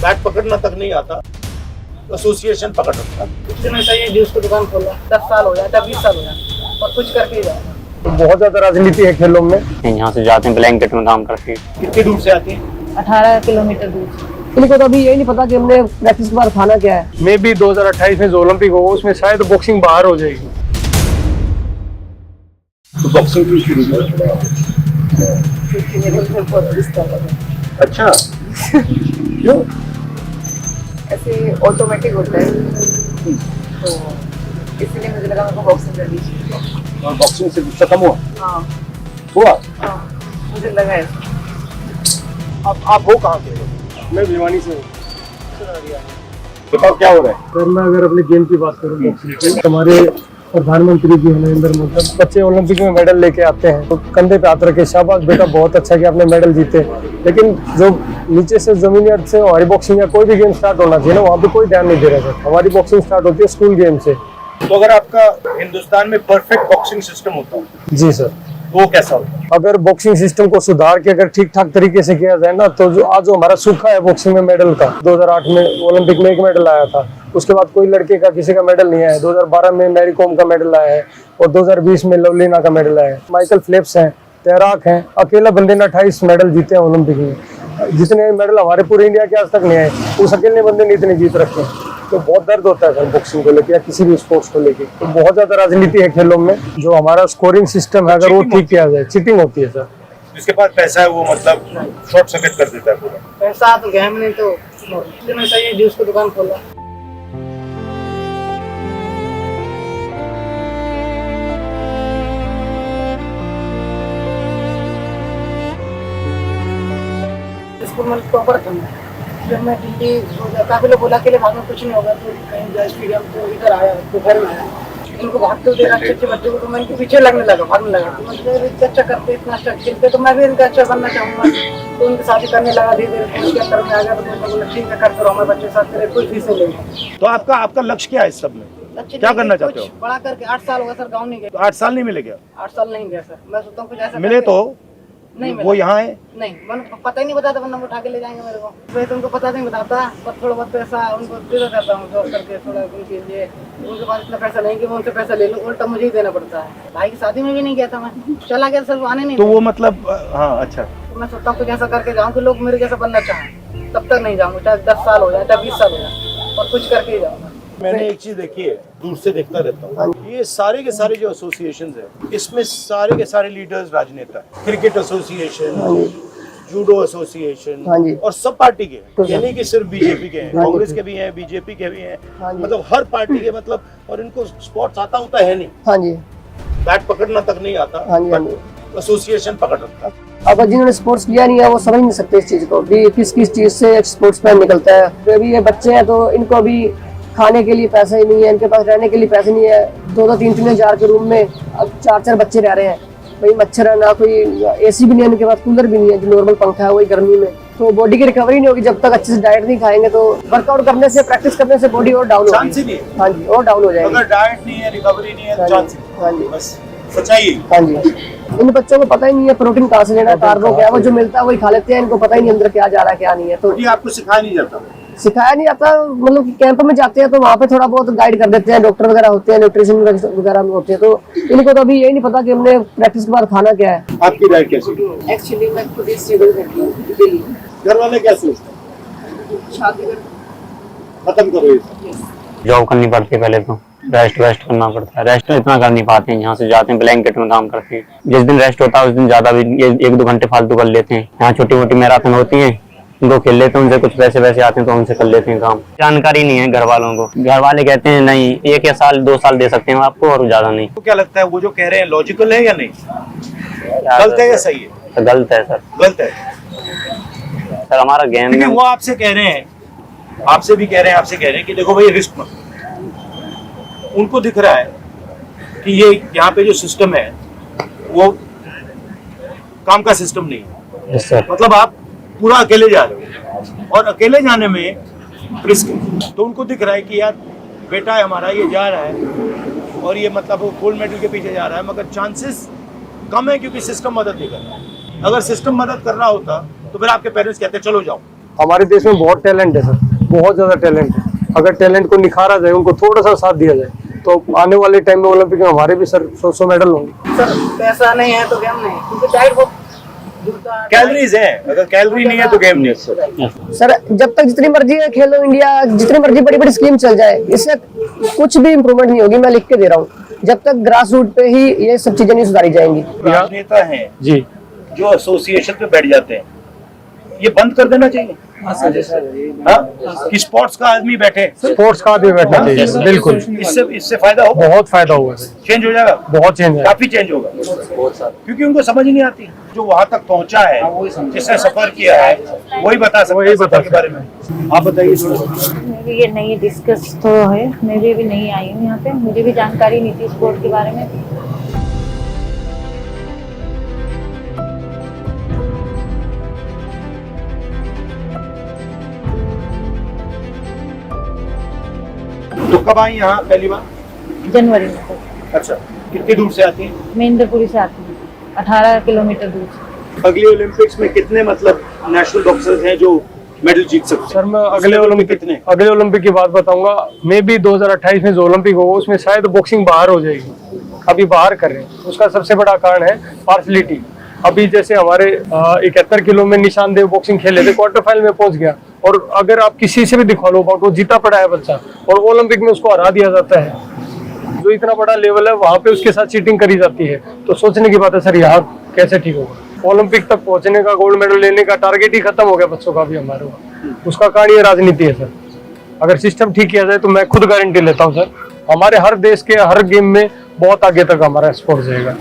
Bat पकड़ना तक नहीं आता, एसोसिएशन पकड़ रखता है। कुछ दिन ऐसा ही जूस की दुकान खोला, 10 साल हो जाता, 20 साल हो जाता, और कुछ करके ही जाता। तो बहुत ज्यादा राजनीति है खेलों में। यहाँ से जाते हैं ब्लैंकेट में काम करके। कितनी दूर से आती है? 18 किलोमीटर दूर। इनको तो अभी यही नहीं पता कि हमने प्रैक्टिस के बाद खाना क्या है। मे भी 2028 में जो ओलंपिक होगा उसमें शायद बॉक्सिंग बाहर हो जाएगी। तो बॉक्सिंग क्यों शुरू किया? अच्छा, क्यों? ऐसे ऑटोमेटिक होता है, तो इसलिए मुझे लगा मेरे को बॉक्सिंग करनी चाहिए। और बॉक्सिंग से गुस्सा कम हुआ? हाँ हुआ? हाँ, मुझे लगा है। अब आप हो कहाँ के? मैं भिवानी से हूँ। बताओ क्या हो रहा है? सर मैं अगर अपने गेम की बात करूँ बॉक्सिंग की, हमारे प्रधानमंत्री जी नरेंद्र मोदी बच्चे ओलंपिक में मेडल लेके आते हैं तो कंधे पे हाथ रखे, शाबाश बेटा बहुत अच्छा कि आपने मेडल जीते। लेकिन जो नीचे से जमीनी अर्थ से हमारी बॉक्सिंग या कोई भी गेम स्टार्ट होना चाहिए ना, वहाँ पे कोई ध्यान नहीं दे रहा सर। हमारी बॉक्सिंग स्टार्ट होती है स्कूल गेम से। तो अगर आपका हिंदुस्तान में परफेक्ट बॉक्सिंग सिस्टम होता जी सर। वो कैसा होता? अगर बॉक्सिंग सिस्टम को सुधार के अगर ठीक ठाक तरीके से किया जाए ना, तो जो आज जो हमारा सूखा है बॉक्सिंग में मेडल का, 2008 में ओलंपिक में 1 मेडल आया था, उसके बाद कोई लड़के का किसी का मेडल नहीं आया। 2012 में मैरी कॉम का मेडल आया है और 2020 में लवलीना का मेडल आया है। माइकल फेल्प्स हैं, तैराक हैं, अकेला बंदे ने 28 मेडल जीते हैं ओलंपिक में। जितने मेडल हमारे पूरे इंडिया के आज तक नहीं आए, उस अकेले बंदे ने इतने जीत रखे हैं। तो बहुत दर्द होता है सर बॉक्सिंग को लेकर या किसी भी स्पोर्ट्स को लेकर। तो बहुत ज्यादा राजनीति है खेलों में। जो हमारा स्कोरिंग सिस्टम है अगर वो ठीक किया जाए, चीटिंग होती है सर। जिसके पास पैसा है वो मतलब शॉर्ट सर्किट कर देता है पूरा। पैसा तो गेम नहीं, तो कुछ दिन ऐसा ही जूस की दुकान खोला। इसको मैं प्रॉपर करना है। जब मैं काफी लोग बोला के लिए भागना कुछ नहीं होगा, तो कहीं जाए स्टेडियम तो इधर आया, दोपहर में आया, इनको भागते हुए देखा अच्छे बच्चों को, तो मैं इनके पीछे लगने लगा, भागने लगा। तो मतलब अच्छा करते, इतना अच्छा खेलते, तो मैं भी इनका अच्छा बनना चाहूँगा। तो उनकी शादी करने लगा, धीरे धीरे उसके अंदर में आ गया। तो मैं बोला ठीक है, करते रहो हमारे बच्चे साथ, तेरे कोई फीस नहीं लेंगे। तो आपका लक्ष्य क्या है इस सब में? क्या करना चाहते हो? बड़ा करके 8 साल होगा सर, गाँव नहीं गए। तो 8 साल नहीं मिले क्या? 8 साल नहीं गया सर। मैं सोचता हूँ कुछ ऐसा मिले तो नहीं वो यहाँ है। नहीं, मैंने पता ही नहीं बताता, वरना उठा के ले जाएंगे मेरे को। मैं तो उनको पता नहीं बताता, पर थोड़ा बहुत पैसा उनको दे देता हूँ जॉब करके, थोड़ा उनके लिए। उनके पास इतना पैसा नहीं कि मैं उनसे पैसा ले लूँ, उल्टा मुझे ही देना पड़ता है। भाई की शादी में भी नहीं गया था मैं, चला गया सर, वो आने नहीं। तो वो मतलब हाँ अच्छा। तो मैं सोचता हूँ कुछ ऐसा करके जाऊँ कि लोग मेरे जैसा बनना चाहें। तब तक नहीं जाऊँगा, चाहे 10 साल हो जाए, चाहे 20 साल हो जाए, और कुछ करके ही जाऊँगा। मैंने एक चीज देखी है, दूर से देखता रहता हूँ, ये सारे के सारे जो एसोसिएशंस है, इसमें सारे के सारे लीडर्स राजनेता है। क्रिकेट एसोसिएशन, जूडो एसोसिएशन, और सब पार्टी के हैं, यानी कि सिर्फ बीजेपी के हैं, कांग्रेस के भी हैं, बीजेपी के भी हैं, मतलब हर पार्टी के, मतलब और इनको स्पोर्ट्स आता होता है नहीं। हाँ जी, बैट पकड़ना तक नहीं आता, एसोसिएशन पकड़ रखता है। अब जिन्होंने स्पोर्ट्स किया नहीं है वो समझ नहीं सकते इस चीज को भी, किस किस चीज से स्पोर्ट्स मैन निकलता है। अभी ये बच्चे हैं तो इनको भी खाने के लिए पैसा ही नहीं है, इनके पास रहने के लिए पैसे नहीं है। 2-3 हजार के रूम में अब 4 बच्चे रह रहे हैं। भाई मच्छर है ना, कोई एसी भी नहीं है इनके पास, कूलर भी नहीं है, जो नॉर्मल पंखा है वही गर्मी में। तो बॉडी की रिकवरी नहीं होगी जब तक अच्छे से डाइट नहीं खाएंगे। तो वर्कआउट करने से, प्रैक्टिस करने से बॉडी और डाउन होगी। हाँ जी, और डाउन हो जाएगी अगर डाइट नहीं है, रिकवरी नहीं है, चांस हाँ जी, बस सच्चाई। हाँ जी। इन बच्चों को पता ही नहीं है प्रोटीन कहाँ से लेना है, कार्बो क्या है, वो जो मिलता है वही खा लेते हैं। इनको पता ही नहीं अंदर क्या जा रहा है क्या नहीं है। तो आपको सिखाया नहीं जाता? सिखाया नहीं जाता, मतलब कि कैंप में जाते हैं तो वहाँ पे थोड़ा बहुत गाइड कर देते हैं, डॉक्टर वगैरह होते हैं, न्यूट्रिशन वगैरह में होते हैं। तो इनको तो अभी यही नहीं पता कि हमने प्रैक्टिस के बाद खाना क्या है। आपकी डाइट कैसी? एक्चुअली मैं खुद ही स्ट्रगल करती हूँ दिल्ली। घर वाले क्या सोचते हैं? शादी खत्म करो ये सब। जॉब करनी पड़ती है पहले तो, रेस्ट करना पड़ता है। रेस्ट इतना कर नहीं पाते हैं, यहाँ से जाते हैं ब्लैंकेट में काम करते हैं। जिस दिन रेस्ट होता है उस दिन ज्यादा भी 1-2 घंटे फालतू कर लेते हैं। यहाँ छोटी मोटी मैराथन होती है, उनको खेल लेते हैं, उनसे कुछ पैसे वैसे आते हैं तो उनसे कर लेते हैं काम। जानकारी नहीं है घर वालों को, घर वाले कहते हैं नहीं 1 या साल 2 साल दे सकते हैं आपको और ज्यादा नहीं। तो क्या लगता है वो जो कह रहे हैं लॉजिकल है या नहीं? गलत है या सही है? गलत है सर, गलत है सर। हमारा गेम में वो आपसे कह रहे हैं, आपसे भी कह रहे हैं, आपसे कह रहे हैं कि देखो भाई रिस्क मत। उनको दिख रहा है कि ये यहाँ पे जो सिस्टम है वो काम का सिस्टम नहीं है। सर मतलब आप पूरा अकेले जा रहे हो और अकेले जाने में रिस्क है। तो उनको दिख रहा है कि यार बेटा हमारा ये जा रहा है और ये मतलब गोल्ड मेडल के पीछे जा रहा है, मगर चांसेस कम है क्योंकि सिस्टम मदद नहीं कर रहा है। अगर सिस्टम मदद कर रहा होता तो फिर आपके पेरेंट्स कहते चलो जाओ, हमारे देश में बहुत टैलेंट है सर, बहुत ज्यादा टैलेंट है। अगर टैलेंट को निखारा जाए, उनको थोड़ा सा साथ दिया जाए, तो आने वाले टाइम में ओलंपिक में हमारे भी सर 100 मेडल होंगे। सर पैसा नहीं है तो गेम नहीं, क्योंकि डाइट बहुत कैलोरीज है, अगर कैलोरी नहीं है तो गेम नहीं है। सर जब तक जितनी मर्जी है खेलो इंडिया, जितनी मर्जी बड़ी बड़ी स्कीम चल जाए, इससे कुछ भी इम्प्रूवमेंट नहीं होगी। मैं लिख के दे रहा हूँ, जब तक ग्रास रूट पे ही ये सब चीजें नहीं सुधारी जाएंगी। राजनेता हैं जी, जो एसोसिएशन पे बैठ जाते हैं, ये बंद कर देना चाहिए। हाँ? कि स्पोर्ट्स का आदमी बैठे, स्पोर्ट्स का भी बैठना चाहिए, बिल्कुल। इससे फायदा होगा, बहुत फायदा होगा सर, चेंज हो जाएगा, बहुत चेंज है। काफी चेंज होगा, क्योंकि उनको समझ ही नहीं आती। जो वहां तक पहुंचा है, जिसने सफर किया है, वही बता सकता है सफर के बारे में। आप बताइए थोड़ा। मेरी ये नहीं डिस्कस तो है, मेरी भी नहीं आई हूँ यहाँ पे, मुझे भी जानकारी नहीं थी स्पोर्ट के बारे में। तो कब आई यहाँ पहली बार? जनवरी में तो अच्छा, कितनी दूर से आती हैं? मैं इंद्रपुरी से आती हूँ, 18 किलोमीटर दूर से। अगले ओलंपिक्स में कितने मतलब नेशनल बॉक्सर्स हैं जो मेडल जीत सकते हैं? सर मैं अगले ओलंपिक की बात बताऊंगा। मे भी 2028 में जो ओलंपिक होगा उसमें शायद बॉक्सिंग बाहर हो जाएगी, अभी बाहर कर रहे हैं। उसका सबसे बड़ा कारण है पार्शलिटी। अभी जैसे हमारे 71 किलो में निशानदेव बॉक्सिंग खेले थे, क्वार्टर फाइनल में पहुंच गया, और अगर आप किसी से भी दिखा लो बाउट, वो जीता पड़ा है बच्चा, और ओलंपिक में उसको हरा दिया जाता है। जो इतना बड़ा लेवल है वहां पे उसके साथ चीटिंग करी जाती है। तो सोचने की बात है सर, यहाँ कैसे ठीक होगा? ओलंपिक तक पहुंचने का, गोल्ड मेडल लेने का टारगेट ही खत्म हो गया बच्चों का भी हमारे। उसका कारण ये राजनीति है सर। अगर सिस्टम ठीक किया जाए तो मैं खुद गारंटी लेता हूँ सर, हमारे हर देश के हर गेम में बहुत आगे तक हमारा स्पोर्ट जाएगा।